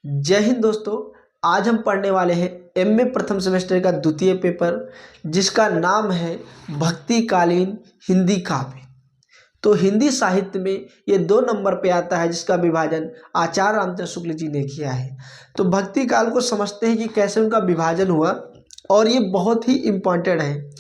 जय हिंद दोस्तों। आज हम पढ़ने वाले हैं एमए प्रथम सेमेस्टर का द्वितीय पेपर, जिसका नाम है भक्तिकालीन हिंदी काव्य। तो हिंदी साहित्य में ये 2 नंबर पे आता है, जिसका विभाजन आचार्य रामचंद्र शुक्ल जी ने किया है। तो भक्ति काल को समझते हैं कि कैसे उनका विभाजन हुआ, और ये बहुत ही इम्पोर्टेंट है।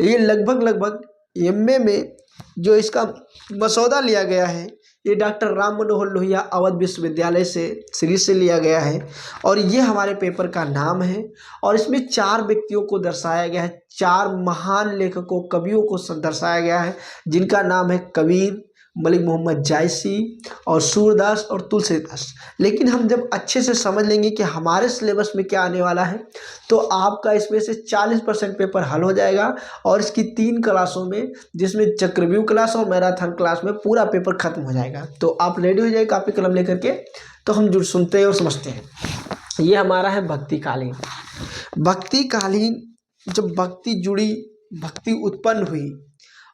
ये लगभग एमए में जो इसका मसौदा लिया गया है, ये डॉक्टर राम मनोहर लोहिया अवध विश्वविद्यालय से सीरीज से लिया गया है, और ये हमारे पेपर का नाम है। और इसमें 4 व्यक्तियों को दर्शाया गया है, 4 महान लेखकों कवियों को दर्शाया गया है, जिनका नाम है कबीर, मलिक मोहम्मद जायसी और सूरदास और तुलसीदास। लेकिन हम जब अच्छे से समझ लेंगे कि हमारे सिलेबस में क्या आने वाला है, तो आपका इसमें से 40% पेपर हल हो जाएगा। और इसकी 3 क्लासों में, जिसमें चक्रव्यूह क्लास और मैराथन क्लास में पूरा पेपर खत्म हो जाएगा। तो आप रेडी हो जाइए कापी कलम लेकर के। तो हम जुड़ सुनते हैं और समझते हैं। ये हमारा है भक्तिकालीन। भक्तिकालीन, जब भक्ति जुड़ी, भक्ति उत्पन्न हुई,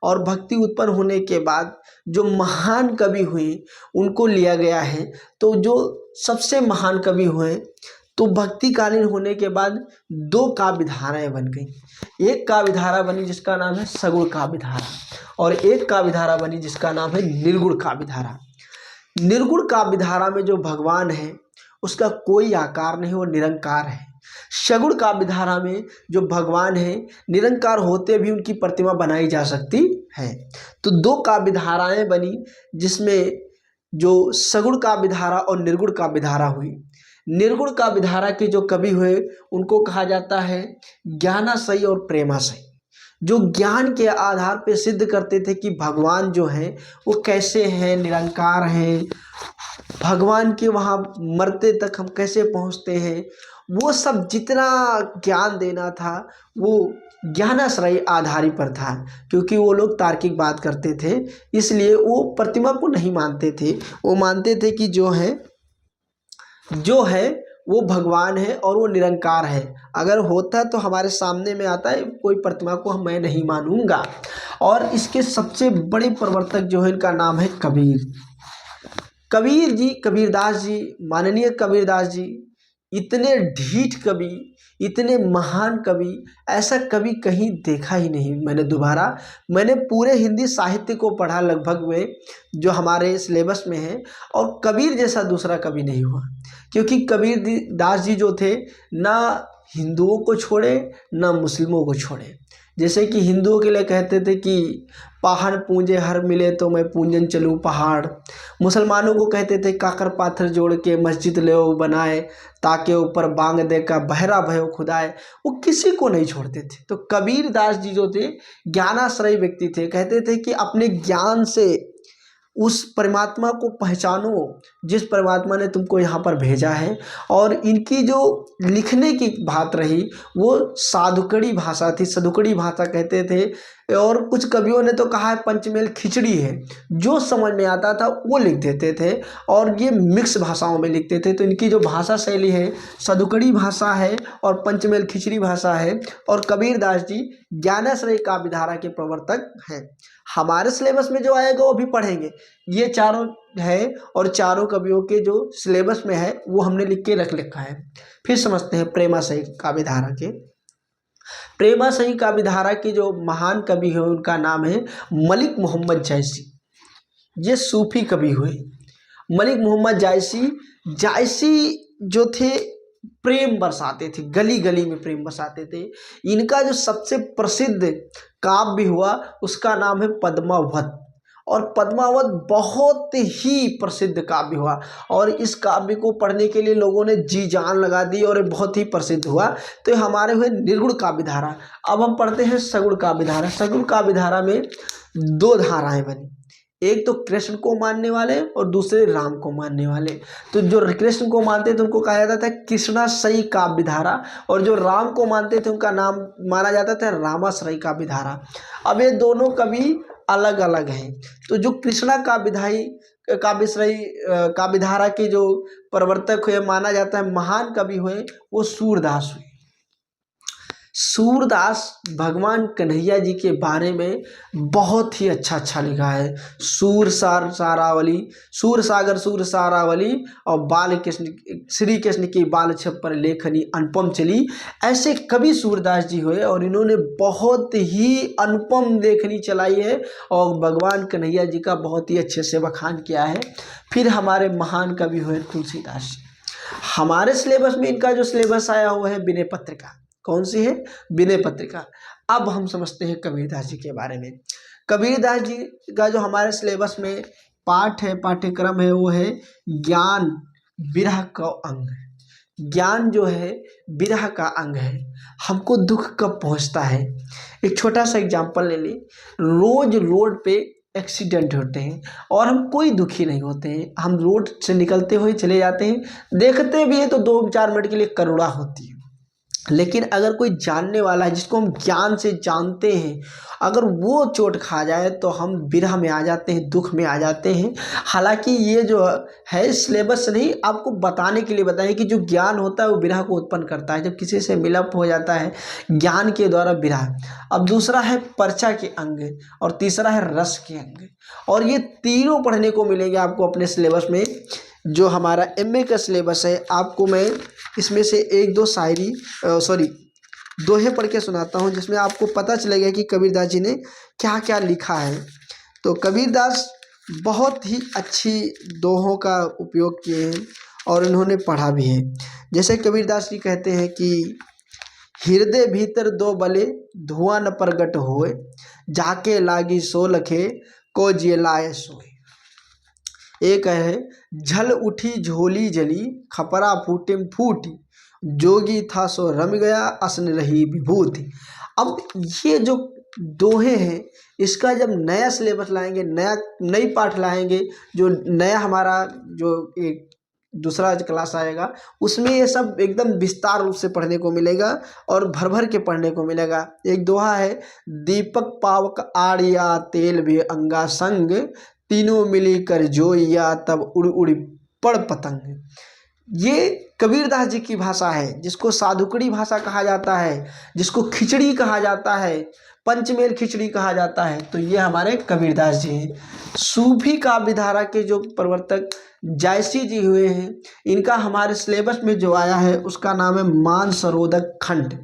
और भक्ति उत्पन्न होने के बाद जो महान कवि हुए उनको लिया गया है। तो जो सबसे महान कवि हुए, तो भक्तिकालीन होने के बाद 2 काव्य धाराएं बन गई। एक काव्य धारा बनी जिसका नाम है सगुण काव्य धारा, और एक काव्य धारा बनी जिसका नाम है निर्गुण काव्य धारा। निर्गुण काव्य धारा में जो भगवान है उसका कोई आकार नहीं, वो निरंकार है। सगुण काव्य धारा में जो भगवान है, निरंकार होते भी उनकी प्रतिमा बनाई जा सकती है। तो 2 काव्य धाराएं बनी, जिसमें जो सगुण काव्य धारा और निर्गुण काव्य धारा हुई। निर्गुण काव्य धारा के जो कवि हुए उनको कहा जाता है ज्ञानाशयी और प्रेमाशयी, जो ज्ञान के आधार पे सिद्ध करते थे कि भगवान जो हैं वो कैसे हैं, निरंकार हैं, भगवान के वहाँ मरते तक हम कैसे पहुँचते हैं, वो सब जितना ज्ञान देना था वो ज्ञानाश्रय आधारी पर था। क्योंकि वो लोग तार्किक बात करते थे, इसलिए वो प्रतिमा को नहीं मानते थे। वो मानते थे कि जो है वो भगवान है और वो निरंकार है। अगर होता तो हमारे सामने में आता है, कोई प्रतिमा को मैं नहीं मानूंगा। और इसके सबसे बड़े प्रवर्तक जो है, इनका नाम है कबीर। कबीर जी, कबीरदास जी, माननीय कबीरदास जी, इतने ढीठ कवि, इतने महान कवि, ऐसा कवि कहीं देखा ही नहीं मैंने दोबारा। मैंने पूरे हिंदी साहित्य को पढ़ा लगभग में, जो हमारे सिलेबस में है, और कबीर जैसा दूसरा कवि नहीं हुआ। क्योंकि कबीर दास जी जो थे, ना हिंदुओं को छोड़े ना मुस्लिमों को छोड़े। जैसे कि हिंदुओं के लिए कहते थे कि पहाड़ पूंजे हर मिले तो मैं पूंजन चलूँ पहाड़। मुसलमानों को कहते थे काकर पाथर जोड़ के मस्जिद ले बनाए, ताके ऊपर बांग दे का बहरा भयो खुदाए। वो किसी को नहीं छोड़ते थे। तो कबीर दास जी जो थे ज्ञानाश्रयी व्यक्ति थे। कहते थे कि अपने ज्ञान से उस परमात्मा को पहचानो जिस परमात्मा ने तुमको यहाँ पर भेजा है। और इनकी जो लिखने की बात रही, वो साधुकड़ी भाषा थी, सदुकड़ी भाषा कहते थे। और कुछ कवियों ने तो कहा है पंचमेल खिचड़ी है, जो समझ में आता था वो लिख देते थे, और ये मिक्स भाषाओं में लिखते थे। तो इनकी जो भाषा शैली है, सदुकड़ी भाषा है और पंचमेल खिचड़ी भाषा है। और कबीर दास जी ज्ञानाश्रय काव्य धारा के प्रवर्तक हैं। हमारे सिलेबस में जो आएगा वो भी पढ़ेंगे। ये चारों है, और चारों कवियों के जो सिलेबस में है वो हमने लिख के रखा है। फिर समझते हैं प्रेमाशयी काव्य धारा के। प्रेमाशयी काव्य धारा के जो महान कवि है उनका नाम है मलिक मोहम्मद जायसी। ये सूफी कवि हुए। मलिक मोहम्मद जायसी जो थे, प्रेम बरसाते थे, गली गली में प्रेम बरसाते थे। इनका जो सबसे प्रसिद्ध काव्य हुआ उसका नाम है पद्मावत। और पद्मावत बहुत ही प्रसिद्ध काव्य हुआ, और इस काव्य को पढ़ने के लिए लोगों ने जी जान लगा दी, और ये बहुत ही प्रसिद्ध हुआ। तो हमारे हुए निर्गुण काव्य धारा। अब हम पढ़ते हैं सगुण काव्य धारा। सगुण काव्य धारा में 2 धाराएं बनी, एक तो कृष्ण को मानने वाले और दूसरे राम को मानने वाले। तो जो कृष्ण को मानते थे उनको कहा जाता था कृष्णाश्रयी काव्य धारा, और जो राम को मानते थे उनका नाम माना जाता था रामाश्रयी काव्य धारा। अब ये दोनों कवि अलग अलग हैं। तो जो कृष्णा काव्यश्रयी काव्य धारा के जो प्रवर्तक हुए, माना जाता है महान कवि हुए, वो सूरदास हुए। सूरदास भगवान कन्हैया जी के बारे में बहुत ही अच्छा लिखा है। सूर सार सारावली, सूर सागर सूर सारावली और बाल कृष्ण, श्री कृष्ण की बाल छप्पर लेखनी अनुपम चली, ऐसे कवि सूरदास जी हुए और इन्होंने बहुत ही अनुपम लेखनी चलाई है और भगवान कन्हैया जी का बहुत ही अच्छे से बखान किया है। फिर हमारे महान कवि हुए तुलसीदास जी। हमारे सिलेबस में इनका जो सिलेबस आया हुआ है विनय पत्रिका, कौन सी है? विनय पत्रिका। अब हम समझते हैं कबीरदास जी के बारे में। कबीरदास जी का जो हमारे सिलेबस में पाठ है, पाठ्यक्रम है, वो है ज्ञान विरह का अंग। ज्ञान जो है विरह का अंग है। हमको दुख कब पहुंचता है? एक छोटा सा एग्जांपल ले ली। रोज रोड पे एक्सीडेंट होते हैं और हम कोई दुखी नहीं होते हैं, हम रोड से निकलते हुए चले जाते हैं, देखते भी हैं तो 2-4 मिनट के लिए करुणा होती है। लेकिन अगर कोई जानने वाला है जिसको हम ज्ञान से जानते हैं, अगर वो चोट खा जाए तो हम विरह में आ जाते हैं, दुख में आ जाते हैं। हालांकि ये जो है सिलेबस नहीं, आपको बताने के लिए बताएं कि जो ज्ञान होता है वो विरह को उत्पन्न करता है, जब किसी से मिलाप हो जाता है ज्ञान के द्वारा विरह। अब दूसरा है पर्चा के अंग और तीसरा है रस के अंग, और ये तीनों पढ़ने को मिलेंगे आपको अपने सिलेबस में। जो हमारा एमए का सिलेबस है, आपको मैं इसमें से 1-2 शायरी दोहे पढ़ के सुनाता हूँ, जिसमें आपको पता चलेगा कि कबीरदास जी ने क्या क्या लिखा है। तो कबीरदास बहुत ही अच्छी दोहों का उपयोग किए हैं और इन्होंने पढ़ा भी है। जैसे कबीरदास जी कहते हैं कि हृदय भीतर दो बले धुआं न प्रगट होए, जाके लागी सो लखे को जिय लाए सोए। एक है झल उठी झोली जली खपरा फूटिम फूटी, जोगी था सो रम गया असन रही विभूति। अब ये जो दोहे हैं, इसका जब नया सिलेबस लाएंगे, नई पाठ लाएंगे, जो नया हमारा जो एक दूसरा क्लास आएगा, उसमें ये सब एकदम विस्तार रूप से पढ़ने को मिलेगा और भर भर के पढ़ने को मिलेगा। एक दोहा है, दीपक पावक आड़िया तेल भी अंगा संग, तीनों मिली कर जोइया तब उड़ उड़ पड़ पतंग। ये कबीरदास जी की भाषा है, जिसको साधुकड़ी भाषा कहा जाता है, जिसको खिचड़ी कहा जाता है, पंचमेल खिचड़ी कहा जाता है। तो ये हमारे कबीरदास जी हैं। सूफी काव्य धारा के जो प्रवर्तक जायसी जी हुए हैं, इनका हमारे सिलेबस में जो आया है उसका नाम है मानसरोधक खंड।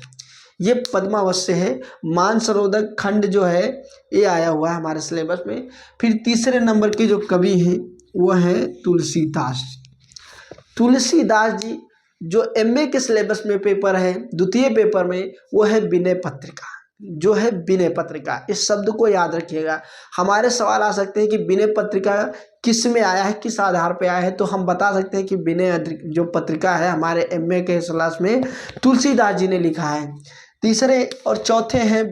ये पद्मावत से है। मानसरोधक खंड जो है ये आया हुआ है हमारे सिलेबस में। फिर तीसरे नंबर के जो कवि हैं वो हैं तुलसीदास। तुलसीदास जी जो एमए के सिलेबस में पेपर है, द्वितीय पेपर में, वो है विनय पत्रिका। जो है विनय पत्रिका, इस शब्द को याद रखिएगा। हमारे सवाल आ सकते हैं कि विनय पत्रिका किस में आया है, किस आधार पे आया है, तो हम बता सकते हैं कि विनय जो पत्रिका है हमारे एमए के क्लास में तुलसीदास जी ने लिखा है। तीसरे और चौथे हैं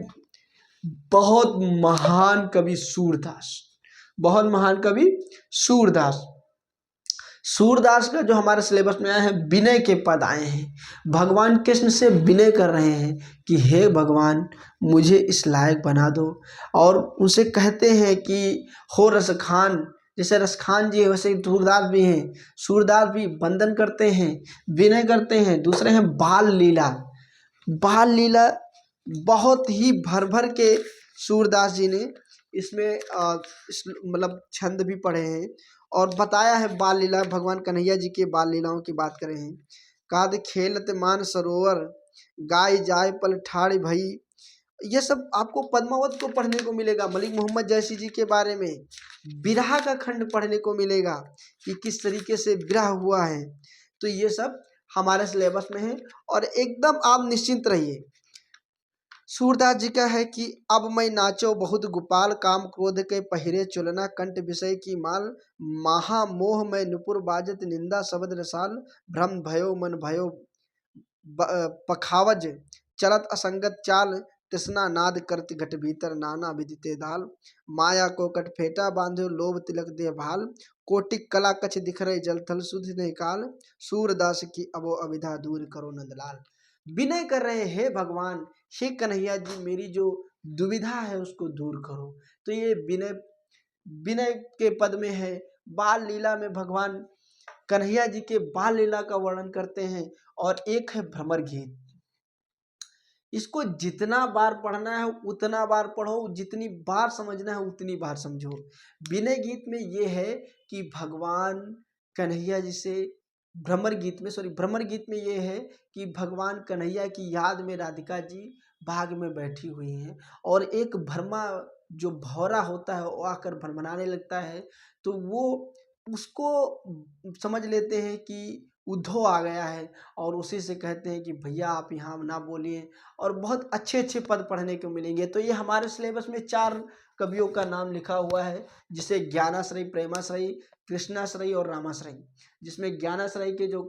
बहुत महान कवि सूरदास। बहुत महान कवि सूरदास। सूरदास का जो हमारे सिलेबस में आया है, विनय के पद आए हैं। भगवान कृष्ण से विनय कर रहे हैं कि हे भगवान मुझे इस लायक बना दो, और उनसे कहते हैं कि हो रसखान, जैसे रसखान जी है वैसे सूरदास भी हैं। सूरदास भी वंदन करते हैं, विनय करते हैं। दूसरे हैं बाल लीला। बाल लीला बहुत ही भर भर के सूरदास जी ने इसमें मतलब छंद भी पढ़े हैं और बताया है। बाल लीला, भगवान कन्हैया जी के बाल लीलाओं की बात करें हैं। काद खेलत मान सरोवर, गाय जाय पल ठाड़ भई। ये सब आपको पद्मावत को पढ़ने को मिलेगा। मलिक मोहम्मद जैसी जी के बारे में विरह का खंड पढ़ने को मिलेगा कि किस तरीके से विरह हुआ है। तो ये सब हमारे सिलेबस में है और एकदम आप निश्चिंत रहिए। सूरदास जी का है कि अब मैं नाचो बहुत गोपाल, काम क्रोध के पहिरे चुलना, कंठ विषय की माल, महा मोह में नुपुर बाजत निंदा शब्द रसाल, भ्रम भयो मन भयो पखावज, चलत असंगत चाल, तृष्णा नाद करत घट भीतर नाना विदिते दाल, माया को कट फेटा बांधो लोभ तिलक दे भाल, कोटिक कला कछ दिख रहे जल थल सुध नहीं काल, सूरदास की अबो अविधा दूर करो नंदलाल। विनय कर रहे हैं भगवान, हे कन्हैया जी मेरी जो दुविधा है उसको दूर करो। तो ये विनय विनय के पद में है। बाल लीला में भगवान कन्हैया जी के बाल लीला का वर्णन करते हैं। और एक है भ्रमर गीत। इसको जितना बार पढ़ना है उतना बार पढ़ो, जितनी बार समझना है उतनी बार समझो। विनय गीत में ये है कि भगवान कन्हैया जी से भ्रमर गीत में ये है कि भगवान कन्हैया की याद में राधिका जी बाग में बैठी हुई हैं और एक भरमा जो भौरा होता है वो आकर भरमराने लगता है, तो वो उसको समझ लेते हैं कि उद्धव आ गया है और उसी से कहते हैं कि भैया आप यहाँ ना बोलिए, और बहुत अच्छे अच्छे पद पढ़ने को मिलेंगे। तो ये हमारे सिलेबस में 4 कवियों का नाम लिखा हुआ है, जिसे ज्ञानाश्रयी, प्रेमाश्रयी, कृष्णाश्रयी और रामाश्रयी। जिसमें ज्ञानाश्रयी के जो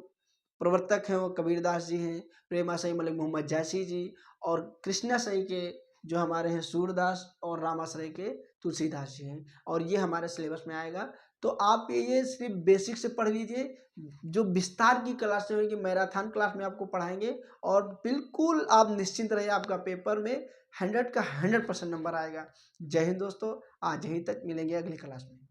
प्रवर्तक हैं वो कबीरदास जी हैं, प्रेमाश्रयी मलिक मोहम्मद जैसी जी, और कृष्णाश्रयी के जो हमारे हैं सूरदास, और रामाश्रय के तुलसीदास जी हैं। और ये हमारे सिलेबस में आएगा। तो आप ये सिर्फ बेसिक से पढ़ लीजिए, जो विस्तार की क्लासें होंगी मैराथन क्लास में आपको पढ़ाएंगे, और बिल्कुल आप निश्चिंत रहिए, आपका पेपर में 100 का 100% नंबर आएगा। जय हिंद दोस्तों, आज यहीं तक, मिलेंगे अगली क्लास में।